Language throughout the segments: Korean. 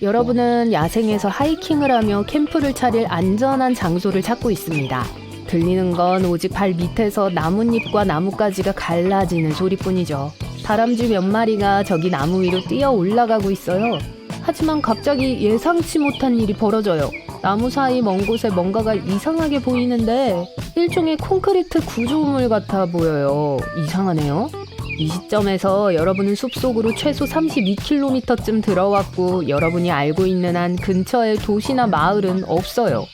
여러분은 야생에서 하이킹을 하며 캠프를 차릴 안전한 장소를 찾고 있습니다. 들리는 건 오직 발 밑에서 나뭇잎과 나뭇가지가 갈라지는 소리뿐이죠. 다람쥐 몇 마리가 저기 나무 위로 뛰어 올라가고 있어요. 하지만 갑자기 예상치 못한 일이 벌어져요. 나무 사이 먼 곳에 뭔가가 이상하게 보이는데 일종의 콘크리트 구조물 같아 보여요. 이상하네요. 이 시점에서 여러분은 숲속으로 최소 32km쯤 들어왔고 여러분이 알고 있는 한 근처에 도시나 마을은 없어요.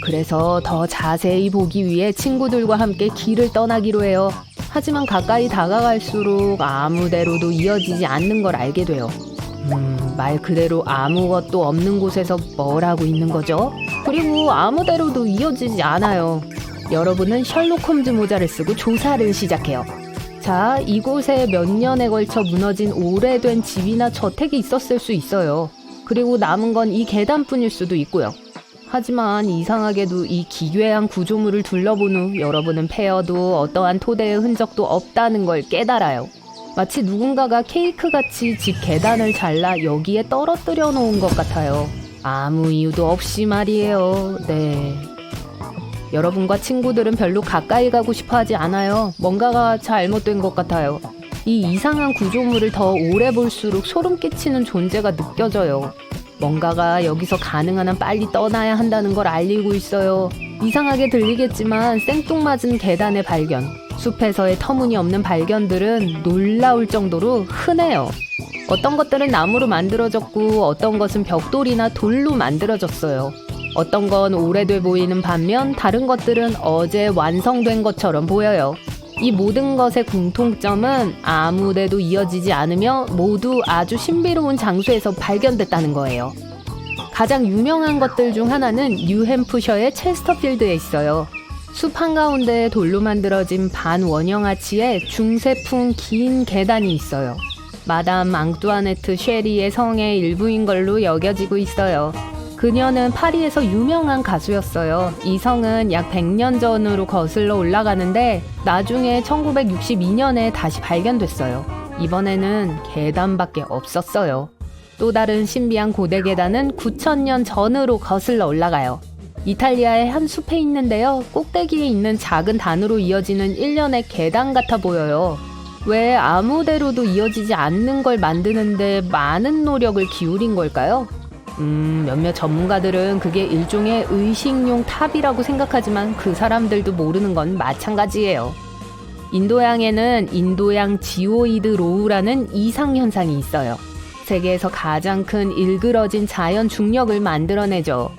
그래서 더 자세히 보기 위해 친구들과 함께 길을 떠나기로 해요. 하지만 가까이 다가갈수록 아무데로도 이어지지 않는 걸 알게 돼요. 말 그대로 아무것도 없는 곳에서 뭘 하고 있는 거죠? 그리고 아무데로도 이어지지 않아요. 여러분은 셜록 홈즈 모자를 쓰고 조사를 시작해요. 자, 이곳에 몇 년에 걸쳐 무너진 오래된 집이나 저택이 있었을 수 있어요. 그리고 남은 건 이 계단뿐일 수도 있고요. 하지만 이상하게도 이 기괴한 구조물을 둘러본 후 여러분은 패여도 어떠한 토대의 흔적도 없다는 걸 깨달아요. 마치 누군가가 케이크같이 집 계단을 잘라 여기에 떨어뜨려 놓은 것 같아요. 아무 이유도 없이 말이에요. 네. 여러분과 친구들은 별로 가까이 가고 싶어 하지 않아요. 뭔가가 잘못된 것 같아요. 이 이상한 구조물을 더 오래 볼수록 소름 끼치는 존재가 느껴져요. 뭔가가 여기서 가능한 한 빨리 떠나야 한다는 걸 알리고 있어요. 이상하게 들리겠지만 생뚱맞은 계단의 발견, 숲에서의 터무니없는 발견들은 놀라울 정도로 흔해요. 어떤 것들은 나무로 만들어졌고 어떤 것은 벽돌이나 돌로 만들어졌어요. 어떤 건 오래돼 보이는 반면 다른 것들은 어제 완성된 것처럼 보여요. 이 모든 것의 공통점은 아무데도 이어지지 않으며 모두 아주 신비로운 장소에서 발견됐다는 거예요. 가장 유명한 것들 중 하나는 뉴햄프셔의 체스터필드에 있어요. 숲 한가운데 돌로 만들어진 반원형 아치에 중세풍 긴 계단이 있어요. 마담 앙뚜아네트 쉐리의 성의 일부인 걸로 여겨지고 있어요. 그녀는 파리에서 유명한 가수였어요. 이 성은 약 100년 전으로 거슬러 올라가는데 나중에 1962년에 다시 발견됐어요. 이번에는 계단밖에 없었어요. 또 다른 신비한 고대 계단은 9000년 전으로 거슬러 올라가요. 이탈리아의 한 숲에 있는데요. 꼭대기에 있는 작은 단으로 이어지는 일련의 계단 같아 보여요. 왜 아무데로도 이어지지 않는 걸 만드는데 많은 노력을 기울인 걸까요? 몇몇 전문가들은 그게 일종의 의식용 탑이라고 생각하지만 그 사람들도 모르는 건 마찬가지예요. 인도양에는 인도양 지오이드 로우라는 이상현상이 있어요. 세계에서 가장 큰 일그러진 자연 중력을 만들어내죠.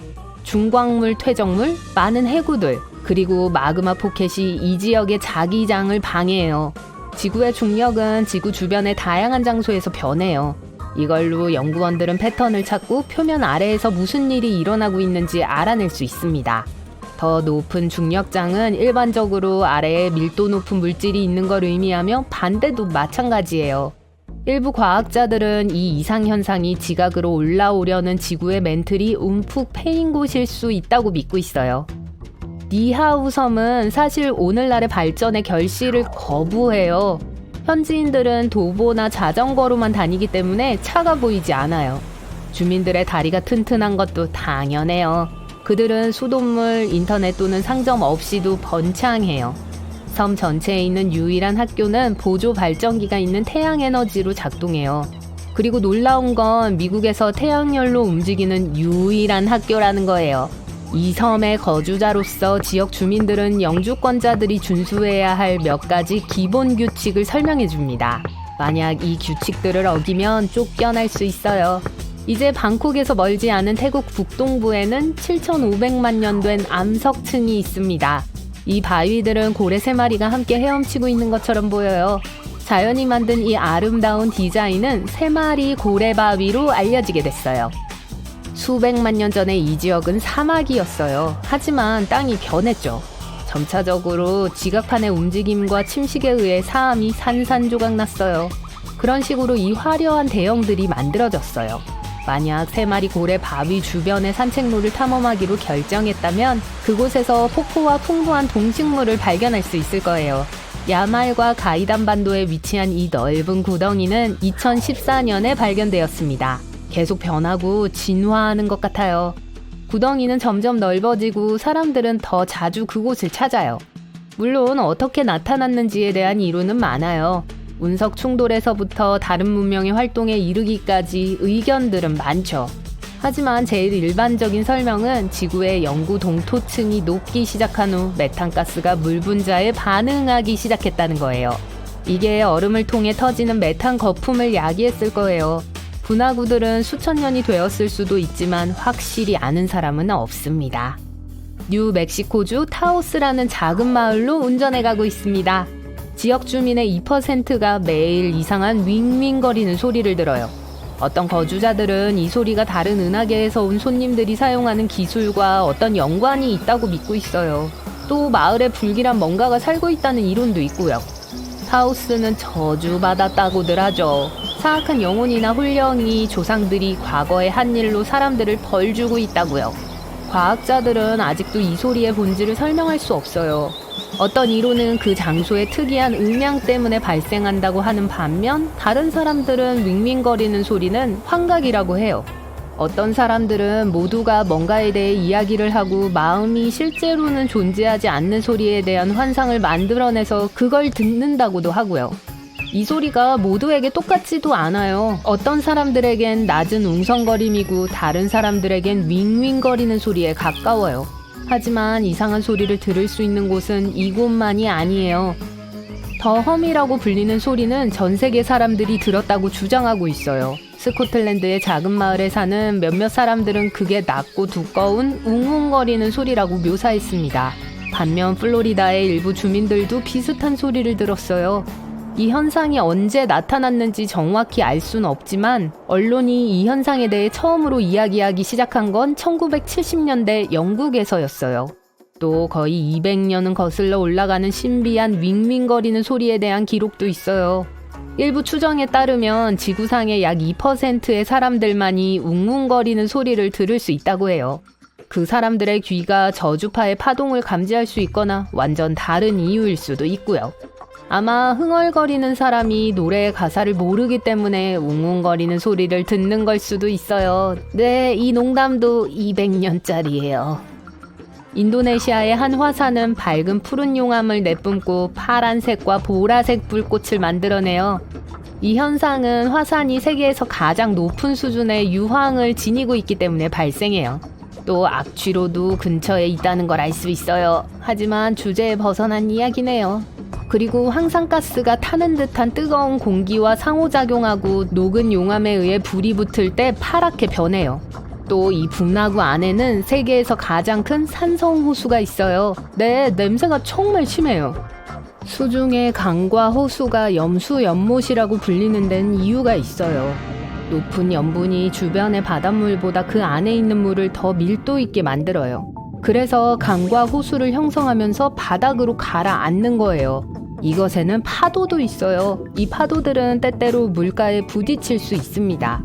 중광물 퇴적물, 많은 해구들, 그리고 마그마 포켓이 이 지역의 자기장을 방해해요. 지구의 중력은 지구 주변의 다양한 장소에서 변해요. 이걸로 연구원들은 패턴을 찾고 표면 아래에서 무슨 일이 일어나고 있는지 알아낼 수 있습니다. 더 높은 중력장은 일반적으로 아래에 밀도 높은 물질이 있는 걸 의미하며 반대도 마찬가지예요. 일부 과학자들은 이 이상현상이 지각으로 올라오려는 지구의 멘틀이 움푹 패인 곳일 수 있다고 믿고 있어요. 니하우 섬은 사실 오늘날의 발전의 결실을 거부해요. 현지인들은 도보나 자전거로만 다니기 때문에 차가 보이지 않아요. 주민들의 다리가 튼튼한 것도 당연해요. 그들은 수돗물, 인터넷 또는 상점 없이도 번창해요. 섬 전체에 있는 유일한 학교는 보조 발전기가 있는 태양에너지로 작동해요. 그리고 놀라운 건 미국에서 태양열로 움직이는 유일한 학교라는 거예요. 이 섬의 거주자로서 지역 주민들은 영주권자들이 준수해야 할 몇 가지 기본 규칙을 설명해 줍니다. 만약 이 규칙들을 어기면 쫓겨날 수 있어요. 이제 방콕에서 멀지 않은 태국 북동부에는 7,500만 년 된 암석층이 있습니다. 이 바위들은 고래 3마리가 함께 헤엄치고 있는 것처럼 보여요. 자연이 만든 이 아름다운 디자인은 3마리 고래 바위로 알려지게 됐어요. 수백만 년 전에 이 지역은 사막이었어요. 하지만 땅이 변했죠. 점차적으로 지각판의 움직임과 침식에 의해 사암이 산산조각 났어요. 그런 식으로 이 화려한 대형들이 만들어졌어요. 만약 3마리 고래 바위 주변의 산책로를 탐험하기로 결정했다면 그곳에서 폭포와 풍부한 동식물을 발견할 수 있을 거예요. 야말과 가이단 반도에 위치한 이 넓은 구덩이는 2014년에 발견되었습니다. 계속 변하고 진화하는 것 같아요. 구덩이는 점점 넓어지고 사람들은 더 자주 그곳을 찾아요. 물론 어떻게 나타났는지에 대한 이론은 많아요. 운석 충돌에서부터 다른 문명의 활동에 이르기까지 의견들은 많죠. 하지만 제일 일반적인 설명은 지구의 영구 동토층이 녹기 시작한 후 메탄가스가 물 분자에 반응하기 시작했다는 거예요. 이게 얼음을 통해 터지는 메탄 거품을 야기했을 거예요. 분화구들은 수천 년이 되었을 수도 있지만 확실히 아는 사람은 없습니다. 뉴멕시코주 타오스라는 작은 마을로 운전해 가고 있습니다. 지역 주민의 2%가 매일 이상한 윙윙거리는 소리를 들어요. 어떤 거주자들은 이 소리가 다른 은하계에서 온 손님들이 사용하는 기술과 어떤 연관이 있다고 믿고 있어요. 또 마을에 불길한 뭔가가 살고 있다는 이론도 있고요. 타오스는 저주받았다고들 하죠. 사악한 영혼이나 혼령이 조상들이 과거의 한 일로 사람들을 벌주고 있다고요. 과학자들은 아직도 이 소리의 본질을 설명할 수 없어요. 어떤 이론은 그 장소의 특이한 음향 때문에 발생한다고 하는 반면 다른 사람들은 윙윙거리는 소리는 환각이라고 해요. 어떤 사람들은 모두가 뭔가에 대해 이야기를 하고 마음이 실제로는 존재하지 않는 소리에 대한 환상을 만들어내서 그걸 듣는다고도 하고요. 이 소리가 모두에게 똑같지도 않아요. 어떤 사람들에겐 낮은 웅성거림이고 다른 사람들에겐 윙윙거리는 소리에 가까워요. 하지만 이상한 소리를 들을 수 있는 곳은 이곳만이 아니에요. 더 험이라고 불리는 소리는 전 세계 사람들이 들었다고 주장하고 있어요. 스코틀랜드의 작은 마을에 사는 몇몇 사람들은 그게 낮고 두꺼운 웅웅거리는 소리라고 묘사했습니다. 반면 플로리다의 일부 주민들도 비슷한 소리를 들었어요. 이 현상이 언제 나타났는지 정확히 알 수는 없지만 언론이 이 현상에 대해 처음으로 이야기하기 시작한 건 1970년대 영국에서였어요. 또 거의 200년은 거슬러 올라가는 신비한 윙윙거리는 소리에 대한 기록도 있어요. 일부 추정에 따르면 지구상의 약 2%의 사람들만이 웅웅거리는 소리를 들을 수 있다고 해요. 그 사람들의 귀가 저주파의 파동을 감지할 수 있거나 완전 다른 이유일 수도 있고요. 아마 흥얼거리는 사람이 노래의 가사를 모르기 때문에 웅웅거리는 소리를 듣는 걸 수도 있어요. 네, 이 농담도 200년짜리예요. 인도네시아의 한 화산은 밝은 푸른 용암을 내뿜고 파란색과 보라색 불꽃을 만들어내요. 이 현상은 화산이 세계에서 가장 높은 수준의 유황을 지니고 있기 때문에 발생해요. 또 악취로도 근처에 있다는 걸 알 수 있어요. 하지만 주제에 벗어난 이야기네요. 그리고 황산가스가 타는 듯한 뜨거운 공기와 상호작용하고 녹은 용암에 의해 불이 붙을 때 파랗게 변해요. 또 이 분화구 안에는 세계에서 가장 큰 산성호수가 있어요. 네, 냄새가 정말 심해요. 수중의 강과 호수가 염수연못이라고 불리는 데는 이유가 있어요. 높은 염분이 주변의 바닷물보다 그 안에 있는 물을 더 밀도 있게 만들어요. 그래서 강과 호수를 형성하면서 바닥으로 가라앉는 거예요. 이것에는 파도도 있어요. 이 파도들은 때때로 물가에 부딪힐 수 있습니다.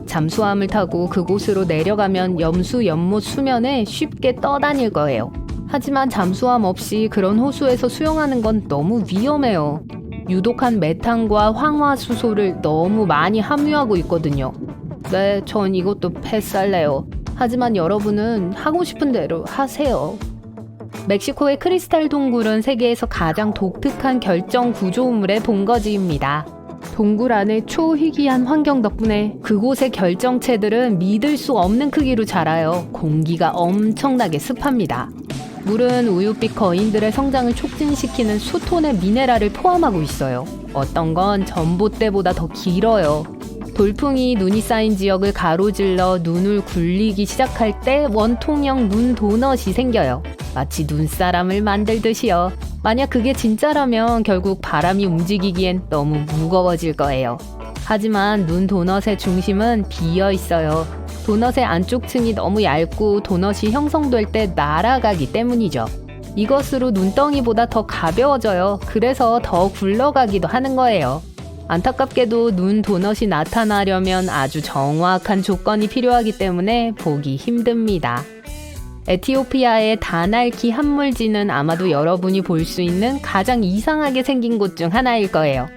잠수함을 타고 그곳으로 내려가면 염수 연못 수면에 쉽게 떠다닐 거예요. 하지만 잠수함 없이 그런 호수에서 수영하는 건 너무 위험해요. 유독한 메탄과 황화수소를 너무 많이 함유하고 있거든요. 네, 전 이것도 패스할래요. 하지만 여러분은 하고 싶은 대로 하세요. 멕시코의 크리스탈 동굴은 세계에서 가장 독특한 결정 구조물의 본거지입니다. 동굴 안의 초희귀한 환경 덕분에 그곳의 결정체들은 믿을 수 없는 크기로 자라요. 공기가 엄청나게 습합니다. 물은 우유빛 거인들의 성장을 촉진시키는 수톤의 미네랄을 포함하고 있어요. 어떤 건 전봇대보다 더 길어요. 돌풍이 눈이 쌓인 지역을 가로질러 눈을 굴리기 시작할 때 원통형 눈 도넛이 생겨요. 마치 눈사람을 만들듯이요. 만약 그게 진짜라면 결국 바람이 움직이기엔 너무 무거워질 거예요. 하지만 눈 도넛의 중심은 비어 있어요. 도넛의 안쪽 층이 너무 얇고 도넛이 형성될 때 날아가기 때문이죠. 이것으로 눈덩이보다 더 가벼워져요. 그래서 더 굴러가기도 하는 거예요. 안타깝게도 눈 도넛이 나타나려면 아주 정확한 조건이 필요하기 때문에 보기 힘듭니다. 에티오피아의 다날키 한물지는 아마도 여러분이 볼 수 있는 가장 이상하게 생긴 곳 중 하나일 거예요.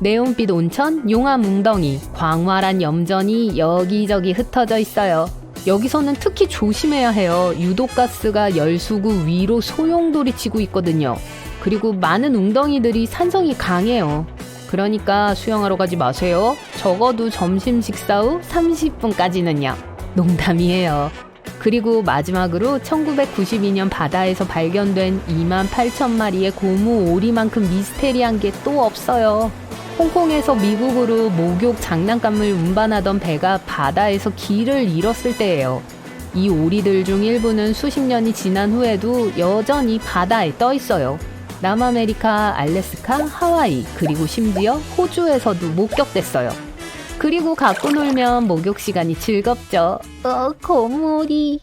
네온빛 온천, 용암 웅덩이, 광활한 염전이 여기저기 흩어져 있어요. 여기서는 특히 조심해야 해요. 유독가스가 열수구 위로 소용돌이치고 있거든요. 그리고 많은 웅덩이들이 산성이 강해요. 그러니까 수영하러 가지 마세요. 적어도 점심 식사 후 30분까지는요. 농담이에요. 그리고 마지막으로 1992년 바다에서 발견된 28,000마리의 고무 오리만큼 미스테리한 게 또 없어요. 홍콩에서 미국으로 목욕 장난감을 운반하던 배가 바다에서 길을 잃었을 때예요. 이 오리들 중 일부는 수십 년이 지난 후에도 여전히 바다에 떠 있어요. 남아메리카, 알래스카, 하와이, 그리고 심지어 호주에서도 목격됐어요. 그리고 갖고 놀면 목욕 시간이 즐겁죠. 고무오리.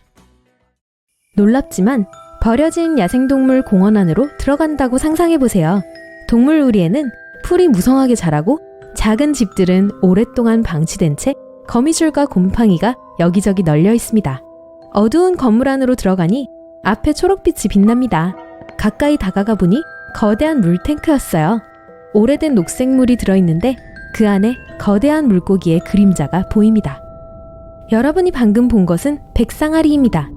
놀랍지만 버려진 야생동물 공원 안으로 들어간다고 상상해보세요. 동물우리에는 풀이 무성하게 자라고 작은 집들은 오랫동안 방치된 채 거미줄과 곰팡이가 여기저기 널려 있습니다. 어두운 건물 안으로 들어가니 앞에 초록빛이 빛납니다. 가까이 다가가 보니 거대한 물탱크였어요. 오래된 녹색물이 들어있는데 그 안에 거대한 물고기의 그림자가 보입니다. 여러분이 방금 본 것은 백상아리입니다.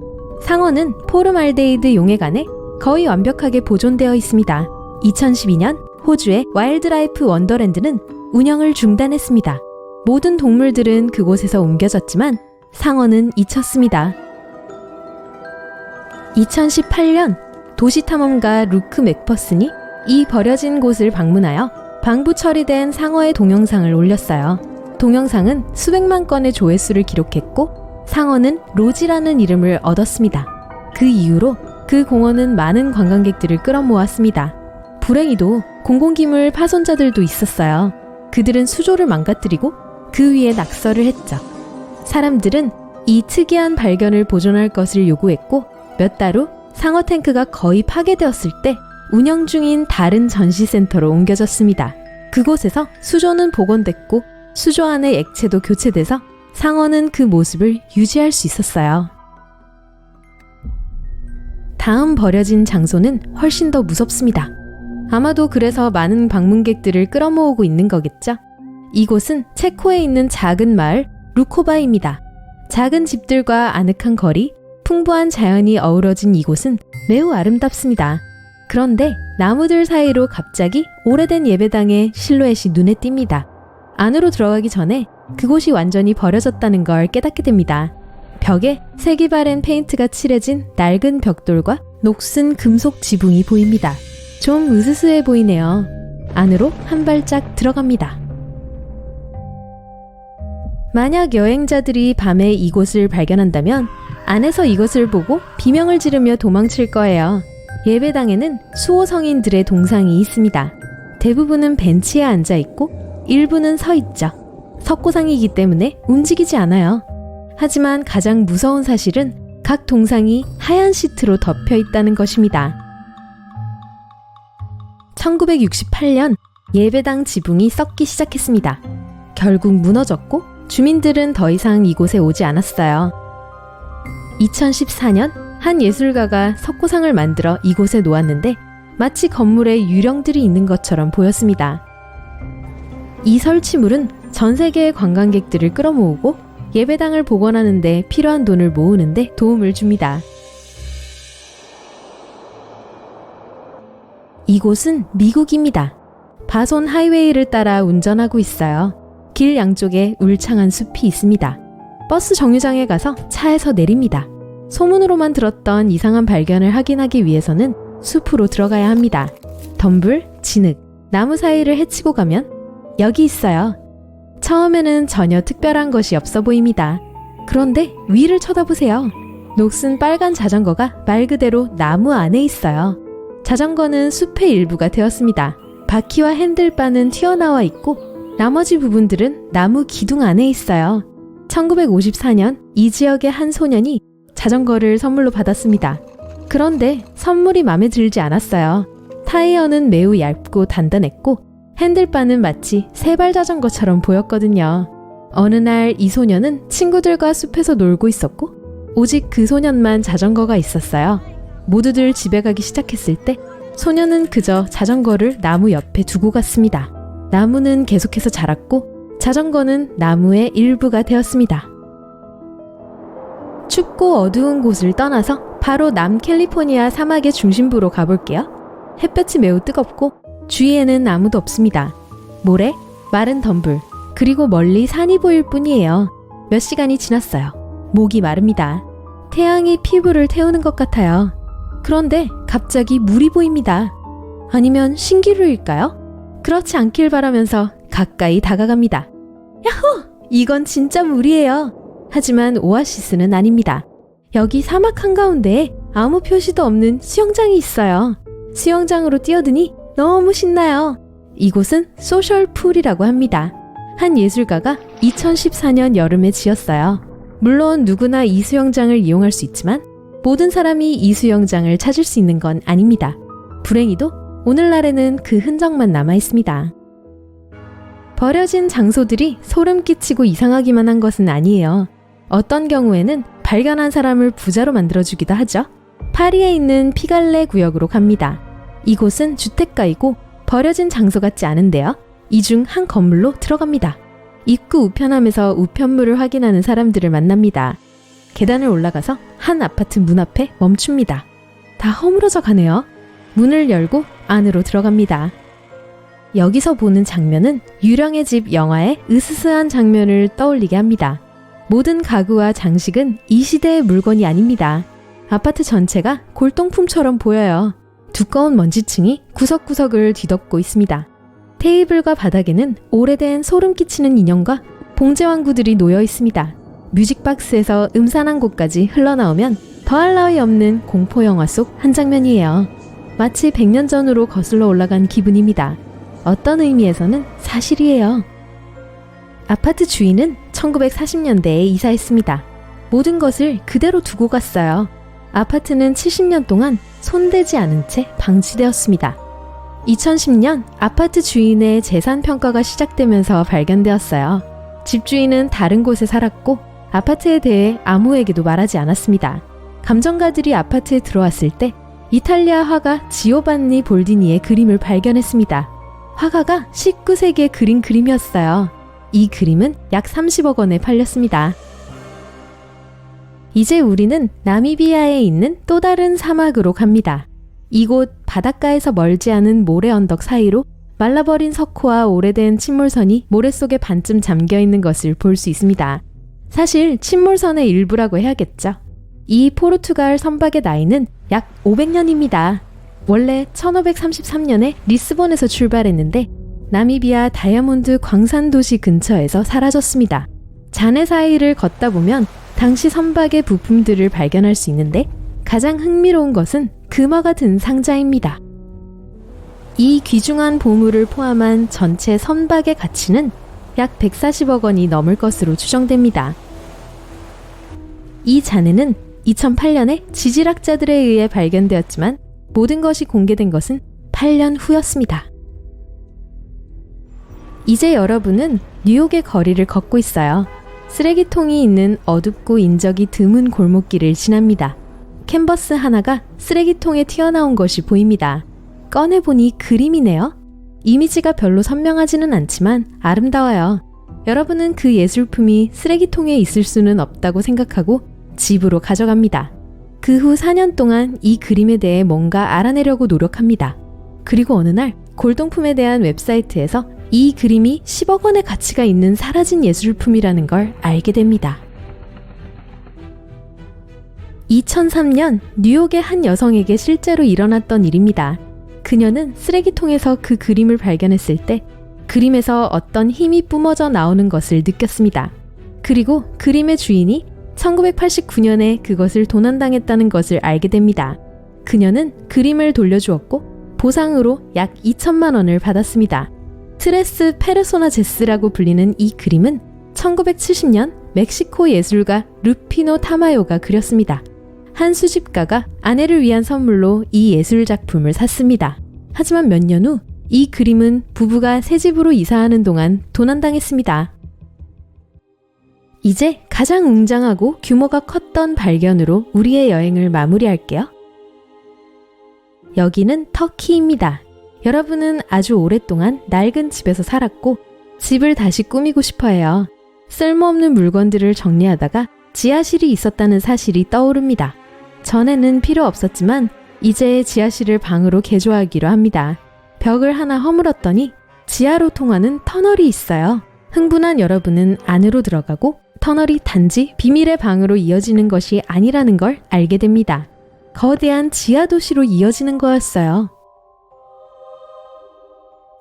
상어는 포르말데이드 용액 안에 거의 완벽하게 보존되어 있습니다. 2012년 호주의 와일드라이프 원더랜드는 운영을 중단했습니다. 모든 동물들은 그곳에서 옮겨졌지만 상어는 잊혔습니다. 2018년 도시탐험가 루크 맥퍼슨이 이 버려진 곳을 방문하여 방부 처리된 상어의 동영상을 올렸어요. 동영상은 수백만 건의 조회수를 기록했고 상어는 로지라는 이름을 얻었습니다. 그 이후로 그 공원은 많은 관광객들을 끌어모았습니다. 불행히도 공공기물 파손자들도 있었어요. 그들은 수조를 망가뜨리고 그 위에 낙서를 했죠. 사람들은 이 특이한 발견을 보존할 것을 요구했고 몇 달 후 상어 탱크가 거의 파괴되었을 때 운영 중인 다른 전시센터로 옮겨졌습니다. 그곳에서 수조는 복원됐고 수조 안의 액체도 교체돼서 상어는 그 모습을 유지할 수 있었어요. 다음 버려진 장소는 훨씬 더 무섭습니다. 아마도 그래서 많은 방문객들을 끌어모으고 있는 거겠죠? 이곳은 체코에 있는 작은 마을 루코바입니다. 작은 집들과 아늑한 거리, 풍부한 자연이 어우러진 이곳은 매우 아름답습니다. 그런데 나무들 사이로 갑자기 오래된 예배당의 실루엣이 눈에 띕니다. 안으로 들어가기 전에 그곳이 완전히 버려졌다는 걸 깨닫게 됩니다. 벽에 색이 바랜 페인트가 칠해진 낡은 벽돌과 녹슨 금속 지붕이 보입니다. 좀 으스스해 보이네요. 안으로 한 발짝 들어갑니다. 만약 여행자들이 밤에 이곳을 발견한다면 안에서 이것을 보고 비명을 지르며 도망칠 거예요. 예배당에는 수호 성인들의 동상이 있습니다. 대부분은 벤치에 앉아 있고 일부는 서 있죠. 석고상이기 때문에 움직이지 않아요. 하지만 가장 무서운 사실은 각 동상이 하얀 시트로 덮여 있다는 것입니다. 1968년 예배당 지붕이 썩기 시작했습니다. 결국 무너졌고 주민들은 더 이상 이곳에 오지 않았어요. 2014년 한 예술가가 석고상을 만들어 이곳에 놓았는데 마치 건물에 유령들이 있는 것처럼 보였습니다. 이 설치물은 전 세계의 관광객들을 끌어모으고 예배당을 복원하는 데 필요한 돈을 모으는 데 도움을 줍니다. 이곳은 미국입니다. 바손 하이웨이를 따라 운전하고 있어요. 길 양쪽에 울창한 숲이 있습니다. 버스 정류장에 가서 차에서 내립니다. 소문으로만 들었던 이상한 발견을 확인하기 위해서는 숲으로 들어가야 합니다. 덤불, 진흙, 나무 사이를 헤치고 가면 여기 있어요. 처음에는 전혀 특별한 것이 없어 보입니다. 그런데 위를 쳐다보세요. 녹슨 빨간 자전거가 말 그대로 나무 안에 있어요. 자전거는 숲의 일부가 되었습니다. 바퀴와 핸들바는 튀어나와 있고 나머지 부분들은 나무 기둥 안에 있어요. 1954년 이 지역의 한 소년이 자전거를 선물로 받았습니다. 그런데 선물이 마음에 들지 않았어요. 타이어는 매우 얇고 단단했고 핸들바는 마치 세발 자전거처럼 보였거든요. 어느 날 이 소년은 친구들과 숲에서 놀고 있었고 오직 그 소년만 자전거가 있었어요. 모두들 집에 가기 시작했을 때 소년은 그저 자전거를 나무 옆에 두고 갔습니다. 나무는 계속해서 자랐고 자전거는 나무의 일부가 되었습니다. 춥고 어두운 곳을 떠나서 바로 남캘리포니아 사막의 중심부로 가볼게요. 햇볕이 매우 뜨겁고 주위에는 아무도 없습니다. 모래, 마른 덤불, 그리고 멀리 산이 보일 뿐이에요. 몇 시간이 지났어요. 목이 마릅니다. 태양이 피부를 태우는 것 같아요. 그런데 갑자기 물이 보입니다. 아니면 신기루일까요? 그렇지 않길 바라면서 가까이 다가갑니다. 야호! 이건 진짜 물이에요. 하지만 오아시스는 아닙니다. 여기 사막 한가운데에 아무 표시도 없는 수영장이 있어요. 수영장으로 뛰어드니 너무 신나요. 이곳은 소셜풀이라고 합니다. 한 예술가가 2014년 여름에 지었어요. 물론 누구나 이 수영장을 이용할 수 있지만 모든 사람이 이 수영장을 찾을 수 있는 건 아닙니다. 불행히도 오늘날에는 그 흔적만 남아 있습니다. 버려진 장소들이 소름 끼치고 이상하기만 한 것은 아니에요. 어떤 경우에는 발견한 사람을 부자로 만들어주기도 하죠. 파리에 있는 피갈레 구역으로 갑니다. 이곳은 주택가이고 버려진 장소 같지 않은데요. 이 중 한 건물로 들어갑니다. 입구 우편함에서 우편물을 확인하는 사람들을 만납니다. 계단을 올라가서 한 아파트 문 앞에 멈춥니다. 다 허물어져 가네요. 문을 열고 안으로 들어갑니다. 여기서 보는 장면은 유령의 집 영화의 으스스한 장면을 떠올리게 합니다. 모든 가구와 장식은 이 시대의 물건이 아닙니다. 아파트 전체가 골동품처럼 보여요. 두꺼운 먼지층이 구석구석을 뒤덮고 있습니다. 테이블과 바닥에는 오래된 소름 끼치는 인형과 봉제왕구들이 놓여 있습니다. 뮤직박스에서 음산한 곡까지 흘러나오면 더할 나위 없는 공포영화 속 한 장면이에요. 마치 100년 전으로 거슬러 올라간 기분입니다. 어떤 의미에서는 사실이에요. 아파트 주인은 1940년대에 이사했습니다. 모든 것을 그대로 두고 갔어요. 아파트는 70년 동안 손대지 않은 채 방치되었습니다. 2010년 아파트 주인의 재산 평가가 시작되면서 발견되었어요. 집주인은 다른 곳에 살았고 아파트에 대해 아무에게도 말하지 않았습니다. 감정가들이 아파트에 들어왔을 때 이탈리아 화가 지오반니 볼디니의 그림을 발견했습니다. 화가가 19세기에 그린 그림이었어요. 이 그림은 약 30억 원에 팔렸습니다. 이제 우리는 나미비아에 있는 또 다른 사막으로 갑니다. 이곳 바닷가에서 멀지 않은 모래 언덕 사이로 말라버린 석호와 오래된 침몰선이 모래 속에 반쯤 잠겨있는 것을 볼 수 있습니다. 사실 침몰선의 일부라고 해야겠죠. 이 포르투갈 선박의 나이는 약 500년입니다. 원래 1533년에 리스본에서 출발했는데 나미비아 다이아몬드 광산 도시 근처에서 사라졌습니다. 잔해 사이를 걷다 보면 당시 선박의 부품들을 발견할 수 있는데 가장 흥미로운 것은 금화가 든 상자입니다. 이 귀중한 보물을 포함한 전체 선박의 가치는 약 140억 원이 넘을 것으로 추정됩니다. 이 잔해는 2008년에 지질학자들에 의해 발견되었지만 모든 것이 공개된 것은 8년 후였습니다. 이제 여러분은 뉴욕의 거리를 걷고 있어요. 쓰레기통이 있는 어둡고 인적이 드문 골목길을 지납니다. 캔버스 하나가 쓰레기통에 튀어나온 것이 보입니다. 꺼내보니 그림이네요. 이미지가 별로 선명하지는 않지만 아름다워요. 여러분은 그 예술품이 쓰레기통에 있을 수는 없다고 생각하고 집으로 가져갑니다. 그 후 4년 동안 이 그림에 대해 뭔가 알아내려고 노력합니다. 그리고 어느 날 골동품에 대한 웹사이트에서 이 그림이 10억 원의 가치가 있는 사라진 예술품이라는 걸 알게 됩니다. 2003년 뉴욕의 한 여성에게 실제로 일어났던 일입니다. 그녀는 쓰레기통에서 그 그림을 발견했을 때 그림에서 어떤 힘이 뿜어져 나오는 것을 느꼈습니다. 그리고 그림의 주인이 1989년에 그것을 도난당했다는 것을 알게 됩니다. 그녀는 그림을 돌려주었고 보상으로 약 2천만 원을 받았습니다. 트레스 페르소나제스라고 불리는 이 그림은 1970년 멕시코 예술가 루피노 타마요가 그렸습니다. 한 수집가가 아내를 위한 선물로 이 예술작품을 샀습니다. 하지만 몇 년 후 이 그림은 부부가 새 집으로 이사하는 동안 도난당했습니다. 이제 가장 웅장하고 규모가 컸던 발견으로 우리의 여행을 마무리할게요. 여기는 터키입니다. 여러분은 아주 오랫동안 낡은 집에서 살았고 집을 다시 꾸미고 싶어 해요. 쓸모없는 물건들을 정리하다가 지하실이 있었다는 사실이 떠오릅니다. 전에는 필요 없었지만 이제 지하실을 방으로 개조하기로 합니다. 벽을 하나 허물었더니 지하로 통하는 터널이 있어요. 흥분한 여러분은 안으로 들어가고 터널이 단지 비밀의 방으로 이어지는 것이 아니라는 걸 알게 됩니다. 거대한 지하 도시로 이어지는 거였어요.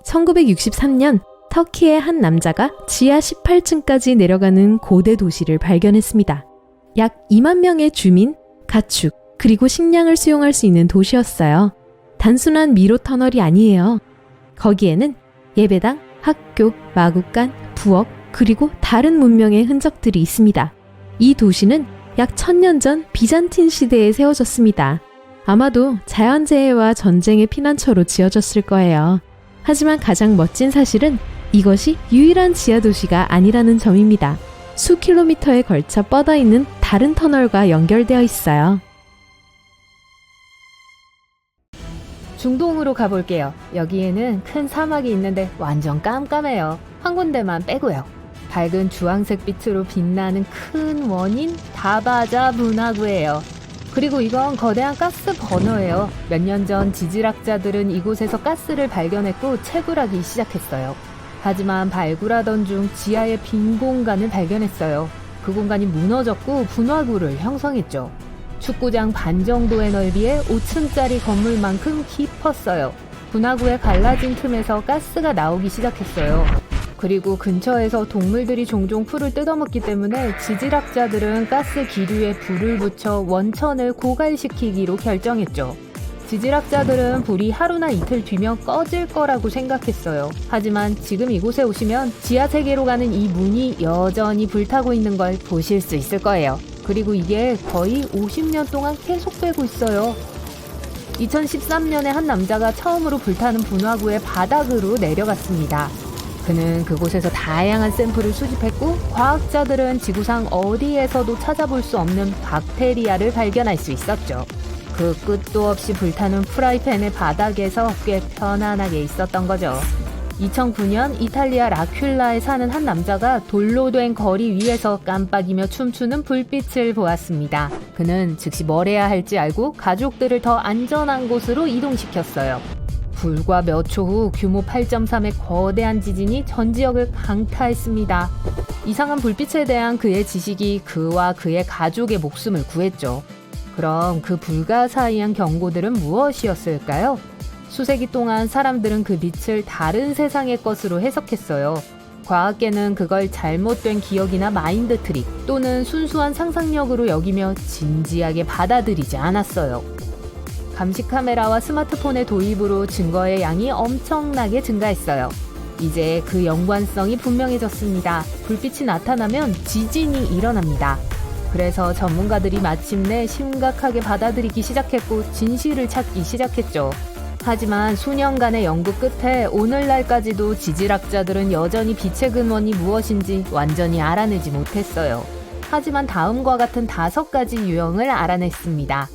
1963년 터키의 한 남자가 지하 18층까지 내려가는 고대 도시를 발견했습니다. 약 2만 명의 주민, 가축, 그리고 식량을 수용할 수 있는 도시였어요. 단순한 미로 터널이 아니에요. 거기에는 예배당, 학교, 마구간, 부엌, 그리고 다른 문명의 흔적들이 있습니다. 이 도시는 약 1000년 전 비잔틴 시대에 세워졌습니다. 아마도 자연재해와 전쟁의 피난처로 지어졌을 거예요. 하지만 가장 멋진 사실은 이것이 유일한 지하도시가 아니라는 점입니다. 수 킬로미터에 걸쳐 뻗어 있는 다른 터널과 연결되어 있어요. 중동으로 가볼게요. 여기에는 큰 사막이 있는데 완전 깜깜해요. 한 군데만 빼고요. 밝은 주황색 빛으로 빛나는 큰 원인 다바자 분화구예요. 그리고 이건 거대한 가스 버너예요. 몇 년 전 지질학자들은 이곳에서 가스를 발견했고 채굴하기 시작했어요. 하지만 발굴하던 중 지하의 빈 공간을 발견했어요. 그 공간이 무너졌고 분화구를 형성했죠. 축구장 반 정도의 넓이에 5층짜리 건물만큼 깊었어요. 분화구의 갈라진 틈에서 가스가 나오기 시작했어요. 그리고 근처에서 동물들이 종종 풀을 뜯어먹기 때문에 지질학자들은 가스 기류에 불을 붙여 원천을 고갈시키기로 결정했죠. 지질학자들은 불이 하루나 이틀 뒤면 꺼질 거라고 생각했어요. 하지만 지금 이곳에 오시면 지하 세계로 가는 이 문이 여전히 불타고 있는 걸 보실 수 있을 거예요. 그리고 이게 거의 50년 동안 계속되고 있어요. 2013년에 한 남자가 처음으로 불타는 분화구의 바닥으로 내려갔습니다. 그는 그곳에서 다양한 샘플을 수집했고 과학자들은 지구상 어디에서도 찾아볼 수 없는 박테리아를 발견할 수 있었죠. 그 끝도 없이 불타는 프라이팬의 바닥에서 꽤 편안하게 있었던 거죠. 2009년 이탈리아 라큘라에 사는 한 남자가 돌로 된 거리 위에서 깜빡이며 춤추는 불빛을 보았습니다. 그는 즉시 뭘 해야 할지 알고 가족들을 더 안전한 곳으로 이동시켰어요. 불과 몇 초 후 규모 8.3의 거대한 지진이 전 지역을 강타했습니다. 이상한 불빛에 대한 그의 지식이 그와 그의 가족의 목숨을 구했죠. 그럼 그 불가사의한 경고들은 무엇이었을까요? 수세기 동안 사람들은 그 빛을 다른 세상의 것으로 해석했어요. 과학계는 그걸 잘못된 기억이나 마인드 트릭 또는 순수한 상상력으로 여기며 진지하게 받아들이지 않았어요. 감시 카메라와 스마트폰의 도입으로 증거의 양이 엄청나게 증가했어요. 이제 그 연관성이 분명해졌습니다. 불빛이 나타나면 지진이 일어납니다. 그래서 전문가들이 마침내 심각하게 받아들이기 시작했고 진실을 찾기 시작했죠. 하지만 수년간의 연구 끝에 오늘날까지도 지질학자들은 여전히 빛의 근원이 무엇인지 완전히 알아내지 못했어요. 하지만 다음과 같은 5가지 유형을 알아냈습니다.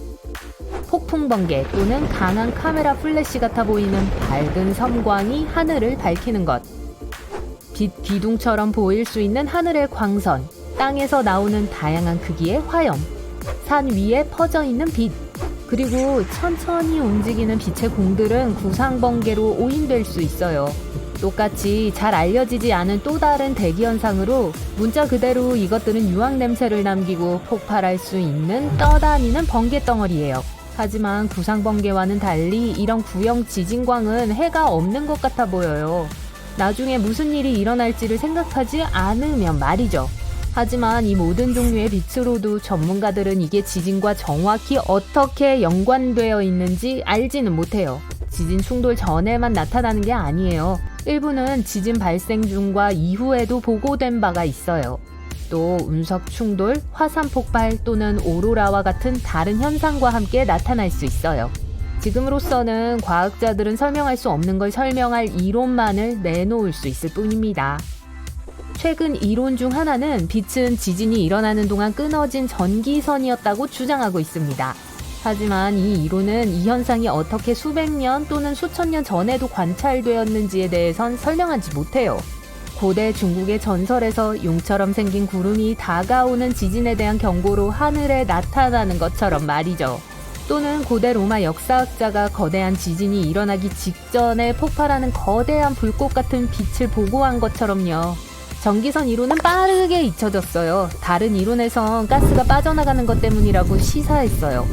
폭풍 번개 또는 강한 카메라 플래시 같아 보이는 밝은 섬광이 하늘을 밝히는 것. 빛 기둥처럼 보일 수 있는 하늘의 광선, 땅에서 나오는 다양한 크기의 화염, 산 위에 퍼져 있는 빛, 그리고 천천히 움직이는 빛의 공들은 구상번개로 오인될 수 있어요. 똑같이 잘 알려지지 않은 또 다른 대기현상으로 문자 그대로 이것들은 유황 냄새를 남기고 폭발할 수 있는 떠다니는 번개덩어리예요. 하지만 구상번개와는 달리 이런 구형 지진광은 해가 없는 것 같아 보여요. 나중에 무슨 일이 일어날지를 생각하지 않으면 말이죠. 하지만 이 모든 종류의 빛으로도 전문가들은 이게 지진과 정확히 어떻게 연관되어 있는지 알지는 못해요. 지진 충돌 전에만 나타나는 게 아니에요. 일부는 지진 발생 중과 이후에도 보고된 바가 있어요. 또 운석 충돌, 화산 폭발 또는 오로라와 같은 다른 현상과 함께 나타날 수 있어요. 지금으로서는 과학자들은 설명할 수 없는 걸 설명할 이론만을 내놓을 수 있을 뿐입니다. 최근 이론 중 하나는 빛은 지진이 일어나는 동안 끊어진 전기선이었다고 주장하고 있습니다. 하지만 이 이론은 이 현상이 어떻게 수백 년 또는 수천 년 전에도 관찰되었는지에 대해선 설명하지 못해요. 고대 중국의 전설에서 용처럼 생긴 구름이 다가오는 지진에 대한 경고로 하늘에 나타나는 것처럼 말이죠. 또는 고대 로마 역사학자가 거대한 지진이 일어나기 직전에 폭발하는 거대한 불꽃 같은 빛을 보고한 것처럼요. 전기선 이론은 빠르게 잊혀졌어요. 다른 이론에선 가스가 빠져나가는 것 때문이라고 시사했어요.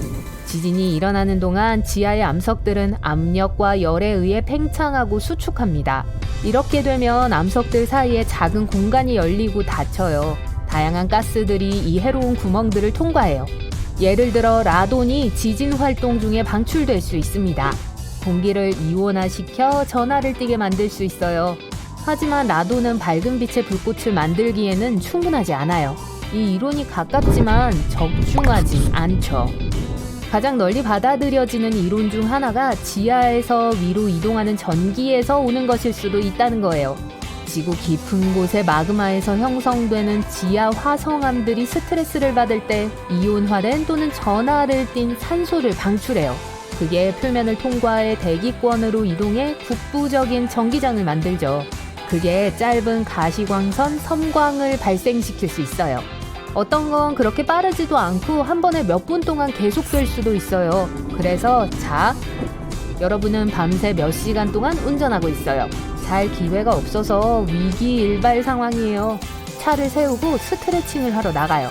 지진이 일어나는 동안 지하의 암석들은 압력과 열에 의해 팽창하고 수축합니다. 이렇게 되면 암석들 사이에 작은 공간이 열리고 닫혀요. 다양한 가스들이 이 해로운 구멍들을 통과해요. 예를 들어 라돈이 지진 활동 중에 방출될 수 있습니다. 공기를 이온화시켜 전하를 띠게 만들 수 있어요. 하지만 라돈은 밝은 빛의 불꽃을 만들기에는 충분하지 않아요. 이 이론이 가깝지만 적중하지 않죠. 가장 널리 받아들여지는 이론 중 하나가 지하에서 위로 이동하는 전기에서 오는 것일 수도 있다는 거예요. 지구 깊은 곳의 마그마에서 형성되는 지하 화성암들이 스트레스를 받을 때 이온화된 또는 전하를 띤 산소를 방출해요. 그게 표면을 통과해 대기권으로 이동해 국부적인 전기장을 만들죠. 그게 짧은 가시광선 섬광을 발생시킬 수 있어요. 어떤 건 그렇게 빠르지도 않고 한 번에 몇 분 동안 계속될 수도 있어요. 그래서 여러분은 밤새 몇 시간 동안 운전하고 있어요. 잘 기회가 없어서 위기일발 상황이에요. 차를 세우고 스트레칭을 하러 나가요.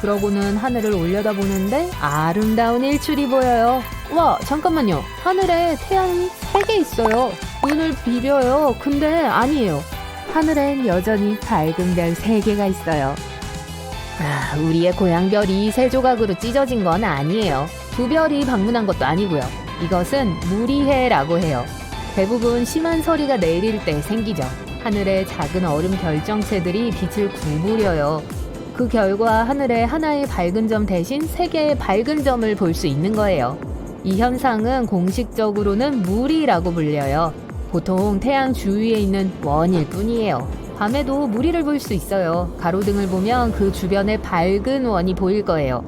그러고는 하늘을 올려다보는데 아름다운 일출이 보여요. 와, 잠깐만요. 하늘에 태양이 3개 있어요. 눈을 비벼요. 근데 아니에요. 하늘엔 여전히 밝은 별 3개가 있어요. 우리의 고향별이 3조각으로 찢어진 건 아니에요. 2별이 방문한 것도 아니고요. 이것은 무리해라고 해요. 대부분 심한 서리가 내릴 때 생기죠. 하늘에 작은 얼음 결정체들이 빛을 구부려요. 그 결과 하늘에 하나의 밝은 점 대신 3개의 밝은 점을 볼 수 있는 거예요. 이 현상은 공식적으로는 무리라고 불려요. 보통 태양 주위에 있는 원일 뿐이에요. 밤에도 무리를 볼 수 있어요. 가로등을 보면 그 주변에 밝은 원이 보일 거예요.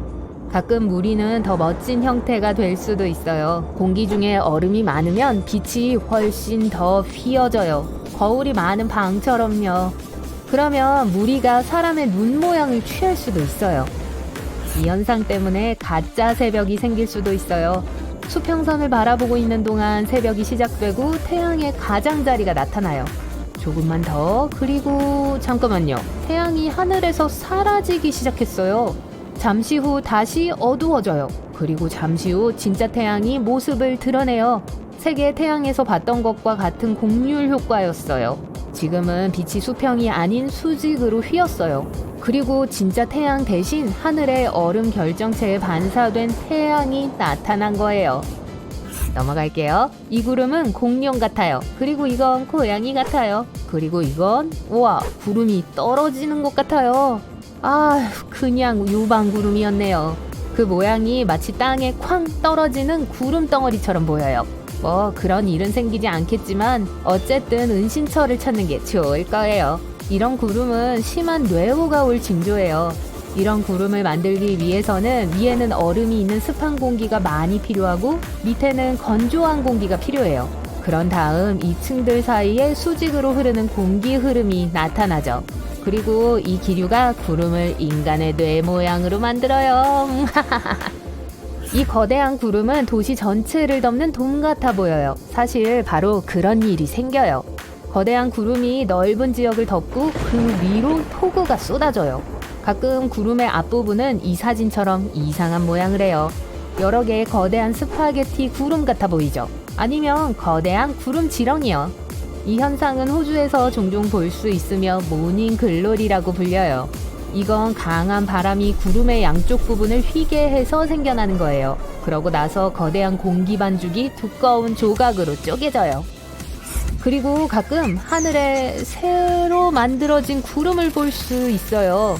가끔 무리는 더 멋진 형태가 될 수도 있어요. 공기 중에 얼음이 많으면 빛이 훨씬 더 휘어져요. 거울이 많은 방처럼요. 그러면 무리가 사람의 눈 모양을 취할 수도 있어요. 이 현상 때문에 가짜 새벽이 생길 수도 있어요. 수평선을 바라보고 있는 동안 새벽이 시작되고 태양의 가장자리가 나타나요. 조금만 더, 그리고 잠깐만요. 태양이 하늘에서 사라지기 시작했어요. 잠시 후 다시 어두워져요. 그리고 잠시 후 진짜 태양이 모습을 드러내요. 세계 태양에서 봤던 것과 같은 곡률 효과였어요. 지금은 빛이 수평이 아닌 수직으로 휘었어요. 그리고 진짜 태양 대신 하늘의 얼음 결정체에 반사된 태양이 나타난 거예요. 넘어갈게요. 이 구름은 공룡 같아요. 그리고 이건 고양이 같아요. 그리고 이건 우와, 구름이 떨어지는 것 같아요. 그냥 유방구름이었네요. 그 모양이 마치 땅에 쾅 떨어지는 구름덩어리처럼 보여요. 그런 일은 생기지 않겠지만 어쨌든 은신처를 찾는 게 좋을 거예요. 이런 구름은 심한 뇌우가 올 징조예요. 이런 구름을 만들기 위해서는 위에는 얼음이 있는 습한 공기가 많이 필요하고 밑에는 건조한 공기가 필요해요. 그런 다음 이 층들 사이에 수직으로 흐르는 공기 흐름이 나타나죠. 그리고 이 기류가 구름을 인간의 뇌 모양으로 만들어요. 이 거대한 구름은 도시 전체를 덮는 돔 같아 보여요. 사실 바로 그런 일이 생겨요. 거대한 구름이 넓은 지역을 덮고 그 위로 폭우가 쏟아져요. 가끔 구름의 앞부분은 이 사진처럼 이상한 모양을 해요. 여러 개의 거대한 스파게티 구름 같아 보이죠? 아니면 거대한 구름 지렁이요. 이 현상은 호주에서 종종 볼 수 있으며 모닝 글로리라고 불려요. 이건 강한 바람이 구름의 양쪽 부분을 휘게 해서 생겨나는 거예요. 그러고 나서 거대한 공기 반죽이 두꺼운 조각으로 쪼개져요. 그리고 가끔 하늘에 새로 만들어진 구름을 볼 수 있어요.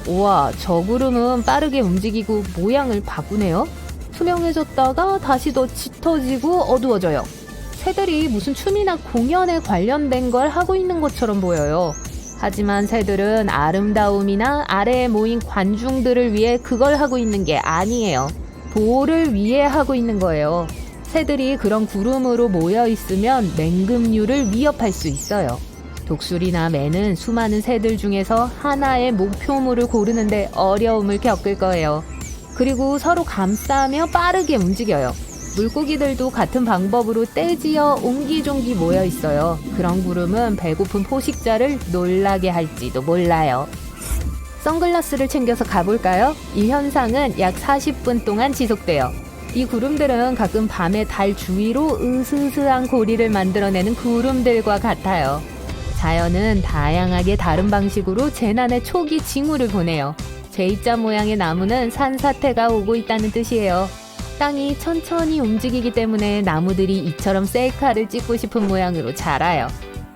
우와, 저 구름은 빠르게 움직이고 모양을 바꾸네요. 투명해졌다가 다시 더 짙어지고 어두워져요. 새들이 무슨 춤이나 공연에 관련된 걸 하고 있는 것처럼 보여요. 하지만 새들은 아름다움이나 아래에 모인 관중들을 위해 그걸 하고 있는 게 아니에요. 보호를 위해 하고 있는 거예요. 새들이 그런 구름으로 모여 있으면 맹금류를 위협할 수 있어요. 독수리나 매는 수많은 새들 중에서 하나의 목표물을 고르는데 어려움을 겪을 거예요. 그리고 서로 감싸며 빠르게 움직여요. 물고기들도 같은 방법으로 떼지어 옹기종기 모여 있어요. 그런 구름은 배고픈 포식자를 놀라게 할지도 몰라요. 선글라스를 챙겨서 가볼까요? 이 현상은 약 40분 동안 지속돼요. 이 구름들은 가끔 밤에 달 주위로 으스스한 고리를 만들어내는 구름들과 같아요. 자연은 다양하게 다른 방식으로 재난의 초기 징후를 보내요. J자 모양의 나무는 산사태가 오고 있다는 뜻이에요. 땅이 천천히 움직이기 때문에 나무들이 이처럼 셀카를 찍고 싶은 모양으로 자라요.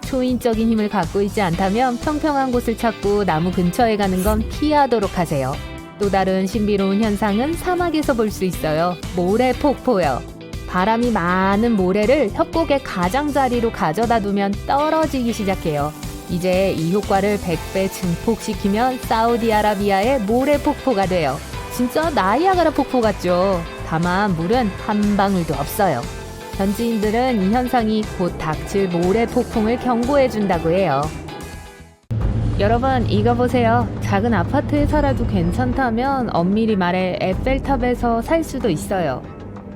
초인적인 힘을 갖고 있지 않다면 평평한 곳을 찾고 나무 근처에 가는 건 피하도록 하세요. 또 다른 신비로운 현상은 사막에서 볼 수 있어요. 모래폭포요. 바람이 많은 모래를 협곡의 가장자리로 가져다 두면 떨어지기 시작해요. 이제 이 효과를 100배 증폭시키면 사우디아라비아의 모래폭포가 돼요. 진짜 나이아가라 폭포 같죠? 다만 물은 한 방울도 없어요. 현지인들은 이 현상이 곧 닥칠 모래폭풍을 경고해준다고 해요. 여러분, 이거 보세요. 작은 아파트에 살아도 괜찮다면 엄밀히 말해 에펠탑에서 살 수도 있어요.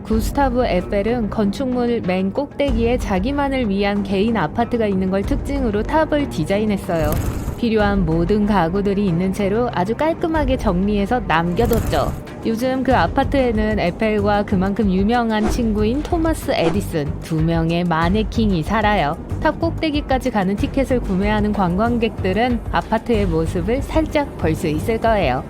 구스타브 에펠은 건축물 맨 꼭대기에 자기만을 위한 개인 아파트가 있는 걸 특징으로 탑을 디자인했어요. 필요한 모든 가구들이 있는 채로 아주 깔끔하게 정리해서 남겨뒀죠. 요즘 그 아파트에는 에펠과 그만큼 유명한 친구인 토마스 에디슨 2명의 마네킹이 살아요. 탑 꼭대기까지 가는 티켓을 구매하는 관광객들은 아파트의 모습을 살짝 볼 수 있을 거예요.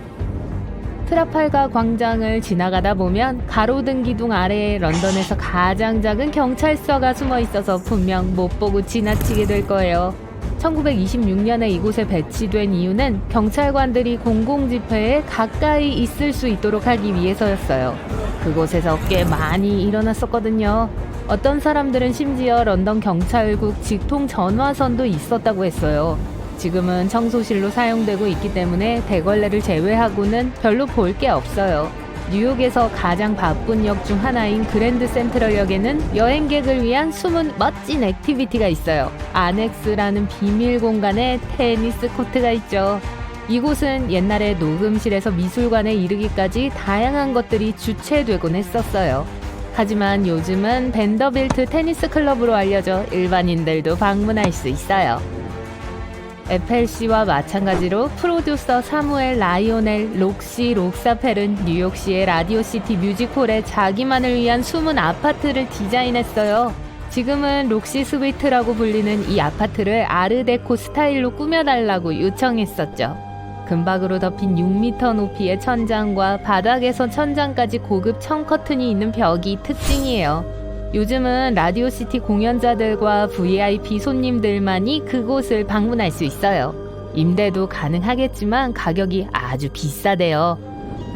트라팔가 광장을 지나가다 보면 가로등 기둥 아래에 런던에서 가장 작은 경찰서가 숨어 있어서 분명 못 보고 지나치게 될 거예요. 1926년에 이곳에 배치된 이유는 경찰관들이 공공집회에 가까이 있을 수 있도록 하기 위해서였어요. 그곳에서 꽤 많이 일어났었거든요. 어떤 사람들은 심지어 런던 경찰국 직통 전화선도 있었다고 했어요. 지금은 청소실로 사용되고 있기 때문에 대걸레를 제외하고는 별로 볼 게 없어요. 뉴욕에서 가장 바쁜 역 중 하나인 그랜드 센트럴역에는 여행객을 위한 숨은 멋진 액티비티가 있어요. 아넥스라는 비밀 공간에 테니스 코트가 있죠. 이곳은 옛날에 녹음실에서 미술관에 이르기까지 다양한 것들이 주최되곤 했었어요. 하지만 요즘은 벤더빌트 테니스 클럽으로 알려져 일반인들도 방문할 수 있어요. 에펠씨와 마찬가지로 프로듀서 사무엘 라이오넬 록시 록사펠은 뉴욕시의 라디오시티 뮤직홀에 자기만을 위한 숨은 아파트를 디자인했어요. 지금은 록시 스위트라고 불리는 이 아파트를 아르데코 스타일로 꾸며달라고 요청했었죠. 금박으로 덮인 6m 높이의 천장과 바닥에서 천장까지 고급 청 커튼이 있는 벽이 특징이에요. 요즘은 라디오시티 공연자들과 VIP 손님들만이 그곳을 방문할 수 있어요. 임대도 가능하겠지만 가격이 아주 비싸대요.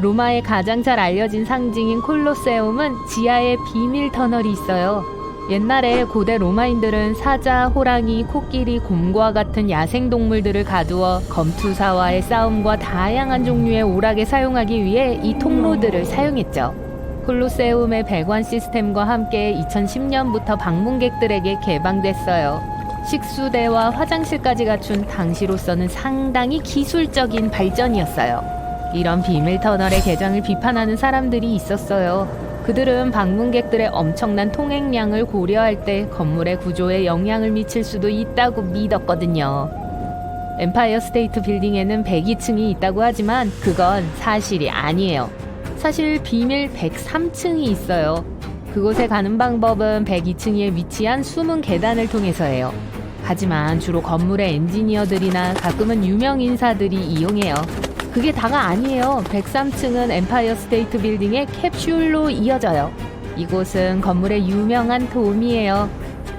로마의 가장 잘 알려진 상징인 콜로세움은 지하에 비밀 터널이 있어요. 옛날에 고대 로마인들은 사자, 호랑이, 코끼리, 곰과 같은 야생동물들을 가두어 검투사와의 싸움과 다양한 종류의 오락에 사용하기 위해 이 통로들을 사용했죠. 콜로세움의 배관 시스템과 함께 2010년부터 방문객들에게 개방됐어요. 식수대와 화장실까지 갖춘 당시로서는 상당히 기술적인 발전이었어요. 이런 비밀 터널의 개장을 비판하는 사람들이 있었어요. 그들은 방문객들의 엄청난 통행량을 고려할 때 건물의 구조에 영향을 미칠 수도 있다고 믿었거든요. 엠파이어 스테이트 빌딩에는 102층이 있다고 하지만 그건 사실이 아니에요. 사실 비밀 103층이 있어요. 그곳에 가는 방법은 102층에 위치한 숨은 계단을 통해서예요. 하지만 주로 건물의 엔지니어들이나 가끔은 유명 인사들이 이용해요. 그게 다가 아니에요. 103층은 엠파이어 스테이트 빌딩의 캡슐로 이어져요. 이곳은 건물의 유명한 돔이에요.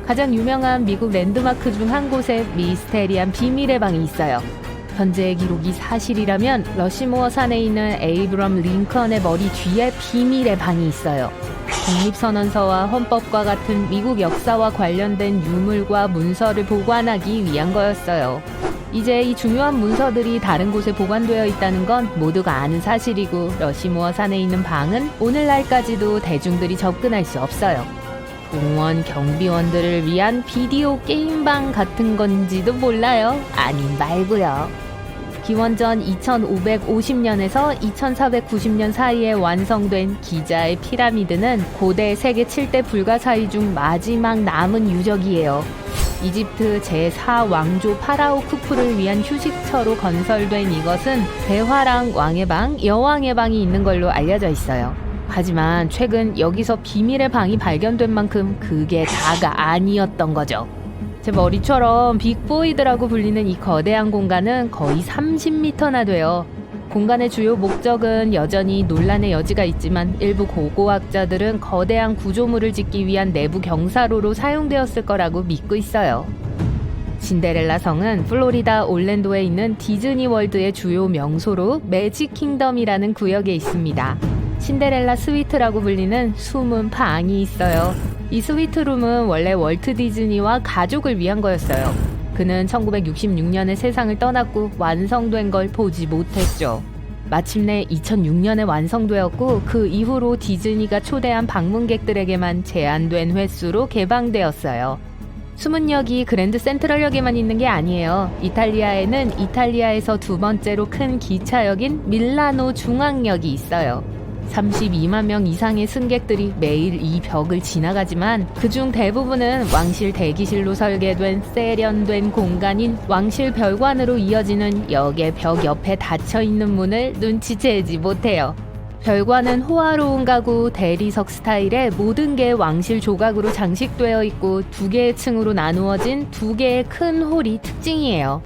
가장 유명한 미국 랜드마크 중 한 곳에 미스테리한 비밀의 방이 있어요. 현재의 기록이 사실이라면 러시모어 산에 있는 에이브럼 링컨의 머리 뒤에 비밀의 방이 있어요. 독립선언서와 헌법과 같은 미국 역사와 관련된 유물과 문서를 보관하기 위한 거였어요. 이제 이 중요한 문서들이 다른 곳에 보관되어 있다는 건 모두가 아는 사실이고 러시모어 산에 있는 방은 오늘날까지도 대중들이 접근할 수 없어요. 공원 경비원들을 위한 비디오 게임방 같은 건지도 몰라요. 아님 말고요. 기원전 2550년에서 2490년 사이에 완성된 기자의 피라미드는 고대 세계 7대 불가사의 중 마지막 남은 유적이에요. 이집트 제4왕조 파라오 쿠프를 위한 휴식처로 건설된 이것은 대화랑 왕의 방, 여왕의 방이 있는 걸로 알려져 있어요. 하지만 최근 여기서 비밀의 방이 발견된 만큼 그게 다가 아니었던 거죠. 제 머리처럼 빅보이드라고 불리는 이 거대한 공간은 거의 30m나 돼요. 공간의 주요 목적은 여전히 논란의 여지가 있지만 일부 고고학자들은 거대한 구조물을 짓기 위한 내부 경사로로 사용되었을 거라고 믿고 있어요. 신데렐라 성은 플로리다 올랜도에 있는 디즈니 월드의 주요 명소로 매직 킹덤이라는 구역에 있습니다. 신데렐라 스위트라고 불리는 숨은 방이 있어요. 이 스위트룸은 원래 월트 디즈니와 가족을 위한 거였어요. 그는 1966년에 세상을 떠났고 완성된 걸 보지 못했죠. 마침내 2006년에 완성되었고 그 이후로 디즈니가 초대한 방문객들에게만 제한된 횟수로 개방되었어요. 숨은 역이 그랜드 센트럴역에만 있는 게 아니에요. 이탈리아에는 이탈리아에서 두 번째로 큰 기차역인 밀라노 중앙역이 있어요. 32만 명 이상의 승객들이 매일 이 벽을 지나가지만 그중 대부분은 왕실 대기실로 설계된 세련된 공간인 왕실 별관으로 이어지는 역의 벽 옆에 닫혀있는 문을 눈치채지 못해요. 별관은 호화로운 가구, 대리석 스타일의 모든 게 왕실 조각으로 장식되어 있고 2개의 층으로 나누어진 2개의 큰 홀이 특징이에요.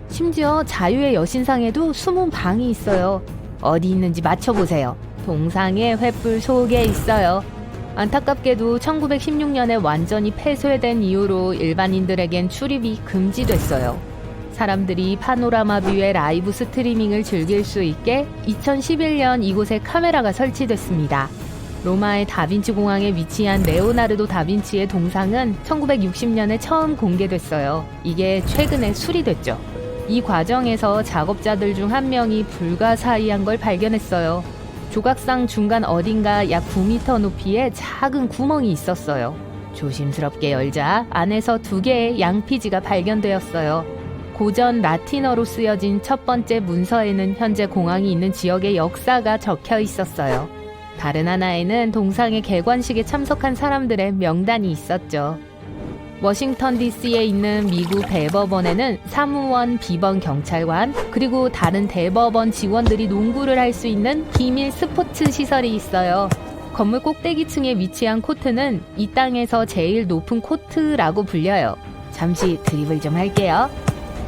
심지어 자유의 여신상에도 숨은 방이 있어요. 어디 있는지 맞춰보세요. 동상의 횃불 속에 있어요. 안타깝게도 1916년에 완전히 폐쇄된 이후로 일반인들에겐 출입이 금지됐어요. 사람들이 파노라마 뷰의 라이브 스트리밍을 즐길 수 있게 2011년 이곳에 카메라가 설치됐습니다. 로마의 다빈치 공항에 위치한 레오나르도 다빈치의 동상은 1960년에 처음 공개됐어요. 이게 최근에 수리됐죠. 이 과정에서 작업자들 중 한 명이 불가사의한 걸 발견했어요. 조각상 중간 어딘가 약 9m 높이의 작은 구멍이 있었어요. 조심스럽게 열자 안에서 2개의 양피지가 발견되었어요. 고전 라틴어로 쓰여진 첫 번째 문서에는 현재 공항이 있는 지역의 역사가 적혀 있었어요. 다른 하나에는 동상의 개관식에 참석한 사람들의 명단이 있었죠. 워싱턴 DC에 있는 미국 대법원에는 사무원, 비번 경찰관, 그리고 다른 대법원 직원들이 농구를 할 수 있는 비밀 스포츠 시설이 있어요. 건물 꼭대기층에 위치한 코트는 이 땅에서 제일 높은 코트라고 불려요. 잠시 드리블 좀 할게요.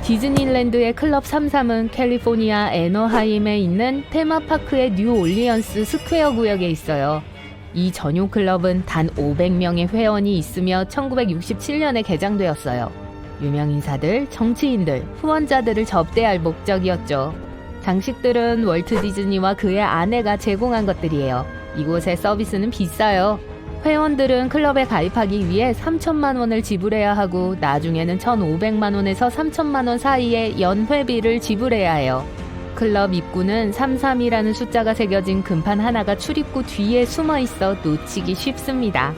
디즈니랜드의 클럽 33은 캘리포니아 애너하임에 있는 테마파크의 뉴 올리언스 스퀘어 구역에 있어요. 이 전용 클럽은 단 500명의 회원이 있으며 1967년에 개장되었어요. 유명 인사들, 정치인들, 후원자들을 접대할 목적이었죠. 장식들은 월트 디즈니와 그의 아내가 제공한 것들이에요. 이곳의 서비스는 비싸요. 회원들은 클럽에 가입하기 위해 3천만 원을 지불해야 하고 나중에는 1,500만 원에서 3천만 원 사이의 연회비를 지불해야 해요. 클럽 입구는 33이라는 숫자가 새겨진 금판 하나가 출입구 뒤에 숨어 있어 놓치기 쉽습니다.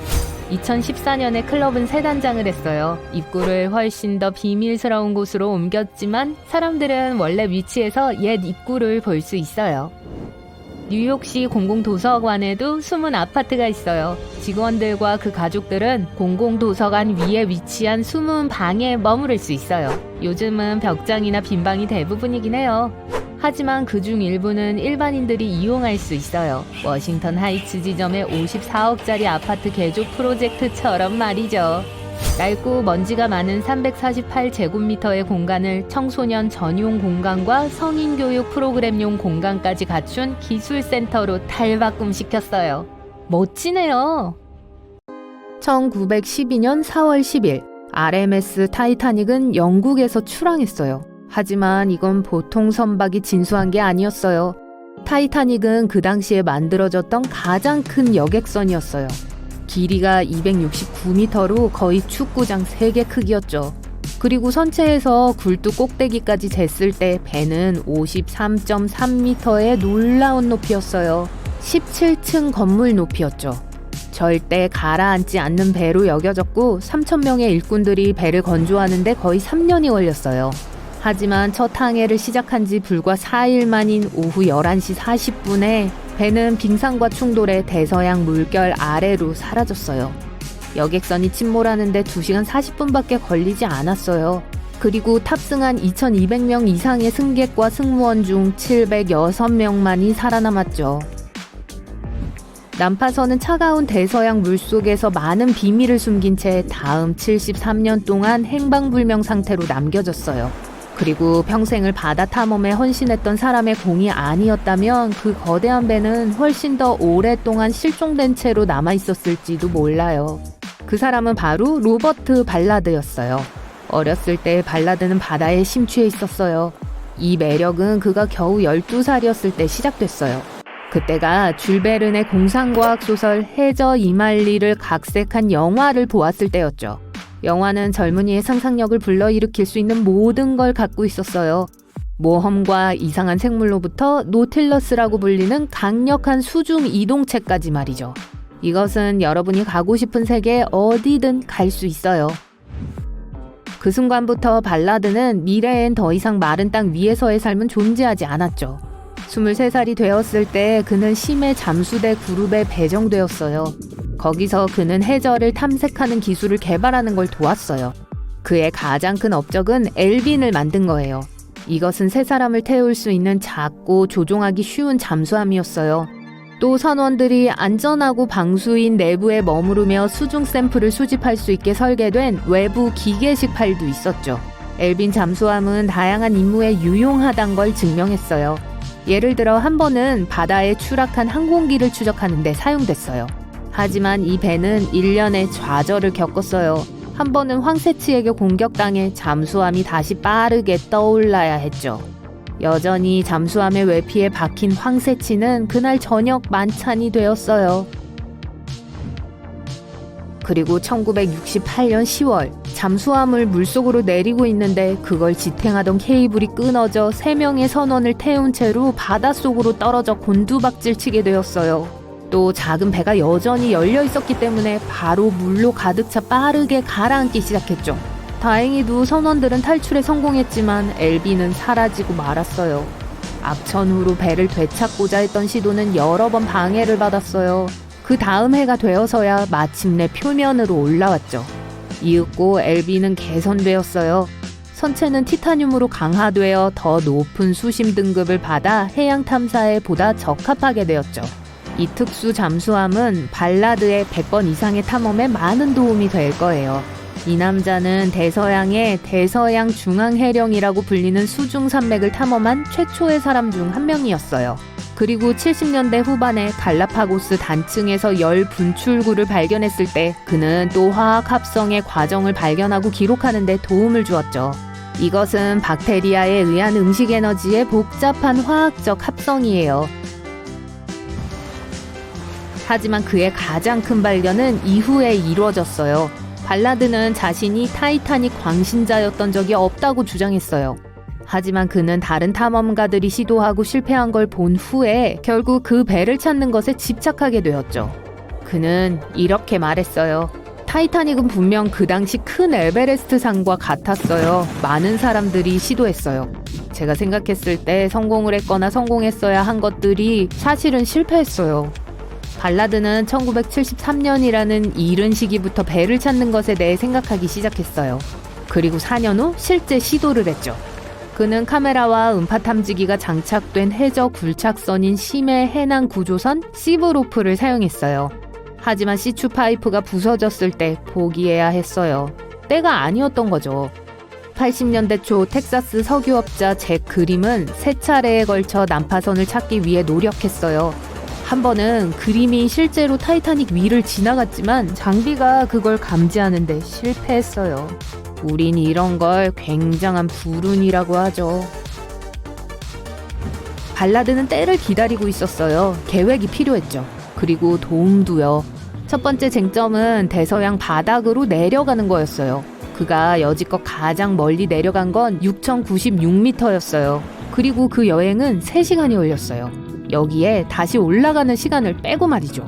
2014년에 클럽은 새 단장을 했어요. 입구를 훨씬 더 비밀스러운 곳으로 옮겼지만 사람들은 원래 위치에서 옛 입구를 볼 수 있어요. 뉴욕시 공공도서관에도 숨은 아파트가 있어요. 직원들과 그 가족들은 공공도서관 위에 위치한 숨은 방에 머무를 수 있어요. 요즘은 벽장이나 빈방이 대부분이긴 해요. 하지만 그중 일부는 일반인들이 이용할 수 있어요. 워싱턴 하이츠 지점의 54억짜리 아파트 개조 프로젝트처럼 말이죠. 낡고 먼지가 많은 348제곱미터의 공간을 청소년 전용 공간과 성인 교육 프로그램용 공간까지 갖춘 기술센터로 탈바꿈시켰어요. 멋지네요. 1912년 4월 10일 RMS 타이타닉은 영국에서 출항했어요. 하지만 이건 보통 선박이 진수한 게 아니었어요. 타이타닉은 그 당시에 만들어졌던 가장 큰 여객선이었어요. 길이가 269m로 거의 축구장 3개 크기였죠. 그리고 선체에서 굴뚝 꼭대기까지 쟀을 때 배는 53.3m의 놀라운 높이였어요. 17층 건물 높이였죠. 절대 가라앉지 않는 배로 여겨졌고 3,000명의 일꾼들이 배를 건조하는데 거의 3년이 걸렸어요. 하지만 첫 항해를 시작한 지 불과 4일 만인 오후 11시 40분에 배는 빙산과 충돌해 대서양 물결 아래로 사라졌어요. 여객선이 침몰하는데 2시간 40분밖에 걸리지 않았어요. 그리고 탑승한 2,200명 이상의 승객과 승무원 중 706명만이 살아남았죠. 난파선은 차가운 대서양 물속에서 많은 비밀을 숨긴 채 다음 73년 동안 행방불명 상태로 남겨졌어요. 그리고 평생을 바다 탐험에 헌신했던 사람의 공이 아니었다면 그 거대한 배는 훨씬 더 오랫동안 실종된 채로 남아있었을지도 몰라요. 그 사람은 바로 로버트 발라드였어요. 어렸을 때 발라드는 바다에 심취해 있었어요. 이 매력은 그가 겨우 12살이었을 때 시작됐어요. 그때가 줄 베른의 공상과학 소설 해저 이말리를 각색한 영화를 보았을 때였죠. 영화는 젊은이의 상상력을 불러일으킬 수 있는 모든 걸 갖고 있었어요. 모험과 이상한 생물로부터 노틸러스라고 불리는 강력한 수중 이동체까지 말이죠. 이것은 여러분이 가고 싶은 세계에 어디든 갈 수 있어요. 그 순간부터 발라드는 미래엔 더 이상 마른 땅 위에서의 삶은 존재하지 않았죠. 23살이 되었을 때 그는 심해 잠수대 그룹에 배정되었어요. 거기서 그는 해저를 탐색하는 기술을 개발하는 걸 도왔어요. 그의 가장 큰 업적은 엘빈을 만든 거예요. 이것은 세 사람을 태울 수 있는 작고 조종하기 쉬운 잠수함이었어요. 또 선원들이 안전하고 방수인 내부에 머무르며 수중 샘플을 수집할 수 있게 설계된 외부 기계식 팔도 있었죠. 엘빈 잠수함은 다양한 임무에 유용하단 걸 증명했어요. 예를 들어 한 번은 바다에 추락한 항공기를 추적하는 데 사용됐어요. 하지만 이 배는 1년의 좌절을 겪었어요. 한 번은 황새치에게 공격당해 잠수함이 다시 빠르게 떠올라야 했죠. 여전히 잠수함의 외피에 박힌 황새치는 그날 저녁 만찬이 되었어요. 그리고 1968년 10월 잠수함을 물속으로 내리고 있는데 그걸 지탱하던 케이블이 끊어져 3명의 선원을 태운 채로 바닷속으로 떨어져 곤두박질 치게 되었어요. 또 작은 배가 여전히 열려 있었기 때문에 바로 물로 가득 차 빠르게 가라앉기 시작했죠. 다행히도 선원들은 탈출에 성공했지만 엘빈은 사라지고 말았어요. 악천후로 배를 되찾고자 했던 시도는 여러 번 방해를 받았어요. 그 다음 해가 되어서야 마침내 표면으로 올라왔죠. 이윽고 엘빈은 개선되었어요. 선체는 티타늄으로 강화되어 더 높은 수심 등급을 받아 해양 탐사에 보다 적합하게 되었죠. 이 특수 잠수함은 발라드의 100번 이상의 탐험에 많은 도움이 될 거예요. 이 남자는 대서양의 대서양 중앙해령이라고 불리는 수중산맥을 탐험한 최초의 사람 중 한 명이었어요. 그리고 70년대 후반에 갈라파고스 단층에서 열 분출구를 발견했을 때 그는 또 화학 합성의 과정을 발견하고 기록하는 데 도움을 주었죠. 이것은 박테리아에 의한 음식 에너지의 복잡한 화학적 합성이에요. 하지만 그의 가장 큰 발견은 이후에 이루어졌어요. 발라드는 자신이 타이타닉 광신자였던 적이 없다고 주장했어요. 하지만 그는 다른 탐험가들이 시도하고 실패한 걸 본 후에 결국 그 배를 찾는 것에 집착하게 되었죠. 그는 이렇게 말했어요. 타이타닉은 분명 그 당시 큰 에베레스트 산과 같았어요. 많은 사람들이 시도했어요. 제가 생각했을 때 성공을 했거나 성공했어야 한 것들이 사실은 실패했어요. 발라드는 1973년이라는 이른 시기부터 배를 찾는 것에 대해 생각하기 시작했어요. 그리고 4년 후 실제 시도를 했죠. 그는 카메라와 음파 탐지기가 장착된 해저 굴착선인 심해 해난 구조선 시브로프를 사용했어요. 하지만 시추 파이프가 부서졌을 때 포기해야 했어요. 때가 아니었던 거죠. 80년대 초 텍사스 석유업자 잭 그림은 3차례에 걸쳐 난파선을 찾기 위해 노력했어요. 한 번은 그림이 실제로 타이타닉 위를 지나갔지만 장비가 그걸 감지하는데 실패했어요. 우린 이런 걸 굉장한 불운이라고 하죠. 발라드는 때를 기다리고 있었어요. 계획이 필요했죠. 그리고 도움도요. 첫 번째 쟁점은 대서양 바닥으로 내려가는 거였어요. 그가 여지껏 가장 멀리 내려간 건 6,096m였어요. 그리고 그 여행은 3시간이 걸렸어요. 여기에 다시 올라가는 시간을 빼고 말이죠.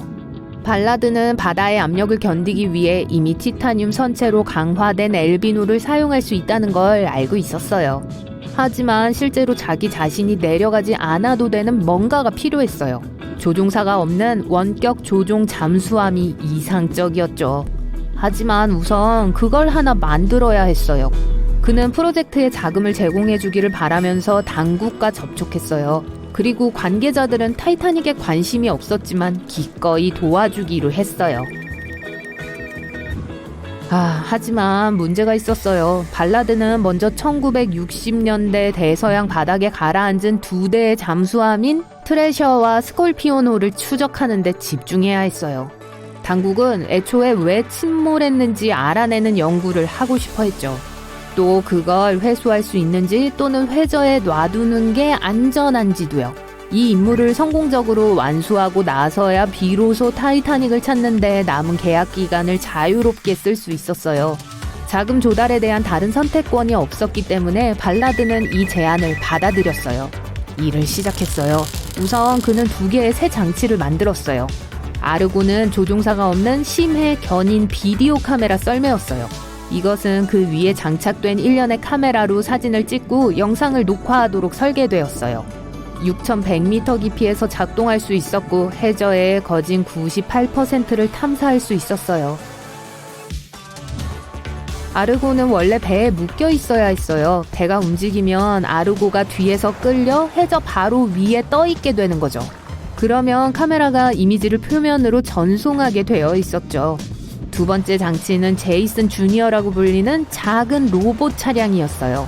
발라드는 바다의 압력을 견디기 위해 이미 티타늄 선체로 강화된 엘비노를 사용할 수 있다는 걸 알고 있었어요. 하지만 실제로 자기 자신이 내려가지 않아도 되는 뭔가가 필요했어요. 조종사가 없는 원격 조종 잠수함이 이상적이었죠. 하지만 우선 그걸 하나 만들어야 했어요. 그는 프로젝트에 자금을 제공해 주기를 바라면서 당국과 접촉했어요. 그리고 관계자들은 타이타닉에 관심이 없었지만 기꺼이 도와주기로 했어요. 하지만 문제가 있었어요. 발라드는 먼저 1960년대 대서양 바닥에 가라앉은 2대의 잠수함인 트레셔와 스콜피오노를 추적하는 데 집중해야 했어요. 당국은 애초에 왜 침몰했는지 알아내는 연구를 하고 싶어 했죠. 또 그걸 회수할 수 있는지 또는 회저에 놔두는 게 안전한지도요. 이 임무를 성공적으로 완수하고 나서야 비로소 타이타닉을 찾는데 남은 계약 기간을 자유롭게 쓸 수 있었어요. 자금 조달에 대한 다른 선택권이 없었기 때문에 발라드는 이 제안을 받아들였어요. 일을 시작했어요. 우선 그는 2개의 새 장치를 만들었어요. 아르고는 조종사가 없는 심해 견인 비디오 카메라 썰매였어요. 이것은 그 위에 장착된 일련의 카메라로 사진을 찍고 영상을 녹화하도록 설계되었어요. 6,100m 깊이에서 작동할 수 있었고 해저의 거진 98%를 탐사할 수 있었어요. 아르고는 원래 배에 묶여 있어야 했어요. 배가 움직이면 아르고가 뒤에서 끌려 해저 바로 위에 떠 있게 되는 거죠. 그러면 카메라가 이미지를 표면으로 전송하게 되어 있었죠. 2번째 장치는 제이슨 주니어라고 불리는 작은 로봇 차량이었어요.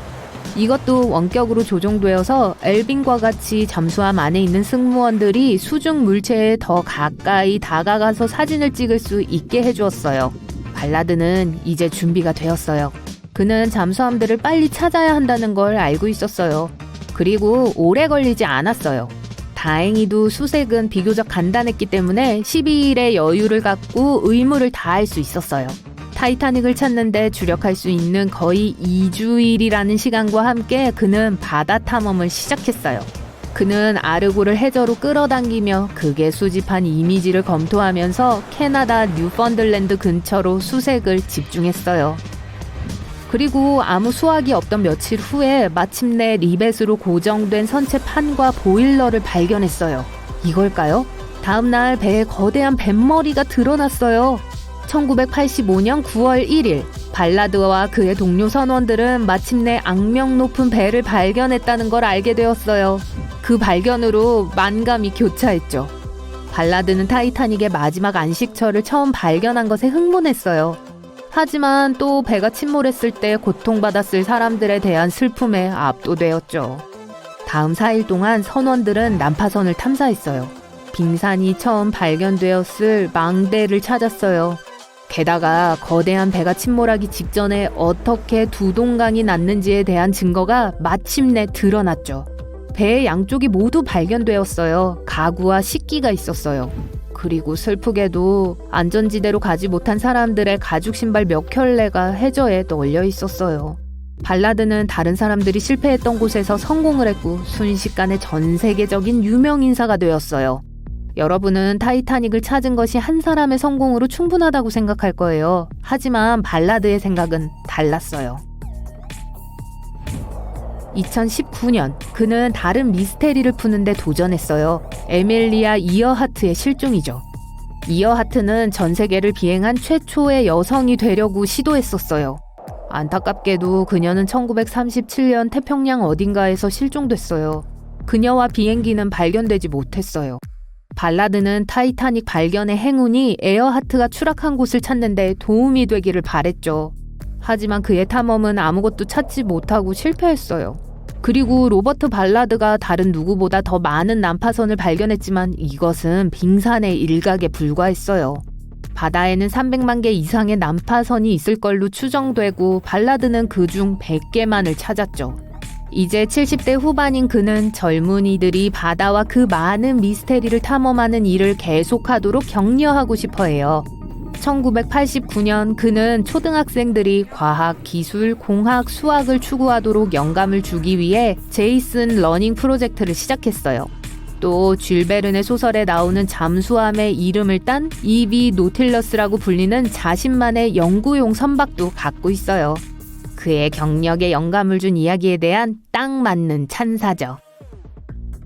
이것도 원격으로 조종되어서 엘빈과 같이 잠수함 안에 있는 승무원들이 수중 물체에 더 가까이 다가가서 사진을 찍을 수 있게 해주었어요. 발라드는 이제 준비가 되었어요. 그는 잠수함들을 빨리 찾아야 한다는 걸 알고 있었어요. 그리고 오래 걸리지 않았어요. 다행히도 수색은 비교적 간단했기 때문에 12일의 여유를 갖고 의무를 다할 수 있었어요. 타이타닉을 찾는데 주력할 수 있는 거의 2주일이라는 시간과 함께 그는 바다 탐험을 시작했어요. 그는 아르고를 해저로 끌어당기며 극에 수집한 이미지를 검토하면서 캐나다 뉴펀들랜드 근처로 수색을 집중했어요. 그리고 아무 수확이 없던 며칠 후에 마침내 리벳으로 고정된 선체 판과 보일러를 발견했어요. 이걸까요? 다음날 배에 거대한 뱃머리가 드러났어요. 1985년 9월 1일 발라드와 그의 동료 선원들은 마침내 악명 높은 배를 발견했다는 걸 알게 되었어요. 그 발견으로 만감이 교차했죠. 발라드는 타이타닉의 마지막 안식처를 처음 발견한 것에 흥분했어요. 하지만 또 배가 침몰했을 때 고통받았을 사람들에 대한 슬픔에 압도되었죠. 다음 4일 동안 선원들은 난파선을 탐사했어요. 빙산이 처음 발견되었을 망대를 찾았어요. 게다가 거대한 배가 침몰하기 직전에 어떻게 두동강이 났는지에 대한 증거가 마침내 드러났죠. 배의 양쪽이 모두 발견되었어요. 가구와 식기가 있었어요. 그리고 슬프게도 안전지대로 가지 못한 사람들의 가죽 신발 몇 켤레가 해저에 널려 있었어요. 발라드는 다른 사람들이 실패했던 곳에서 성공을 했고 순식간에 전 세계적인 유명 인사가 되었어요. 여러분은 타이타닉을 찾은 것이 한 사람의 성공으로 충분하다고 생각할 거예요. 하지만 발라드의 생각은 달랐어요. 2019년 그는 다른 미스테리를 푸는데 도전했어요. 에밀리아 이어하트의 실종이죠. 이어하트는 전 세계를 비행한 최초의 여성이 되려고 시도했었어요. 안타깝게도 그녀는 1937년 태평양 어딘가에서 실종됐어요. 그녀와 비행기는 발견되지 못했어요. 발라드는 타이타닉 발견의 행운이 에어하트가 추락한 곳을 찾는데 도움이 되기를 바랬죠. 하지만 그의 탐험은 아무것도 찾지 못하고 실패했어요. 그리고 로버트 발라드가 다른 누구보다 더 많은 난파선을 발견했지만 이것은 빙산의 일각에 불과했어요. 바다에는 300만 개 이상의 난파선이 있을 걸로 추정되고 발라드는 그중 100개만을 찾았죠. 이제 70대 후반인 그는 젊은이들이 바다와 그 많은 미스테리를 탐험하는 일을 계속하도록 격려하고 싶어 해요. 1989년 그는 초등학생들이 과학, 기술, 공학, 수학을 추구하도록 영감을 주기 위해 제이슨 러닝 프로젝트를 시작했어요. 또 줄베른의 소설에 나오는 잠수함의 이름을 딴 EV 노틸러스라고 불리는 자신만의 연구용 선박도 갖고 있어요. 그의 경력에 영감을 준 이야기에 대한 딱 맞는 찬사죠.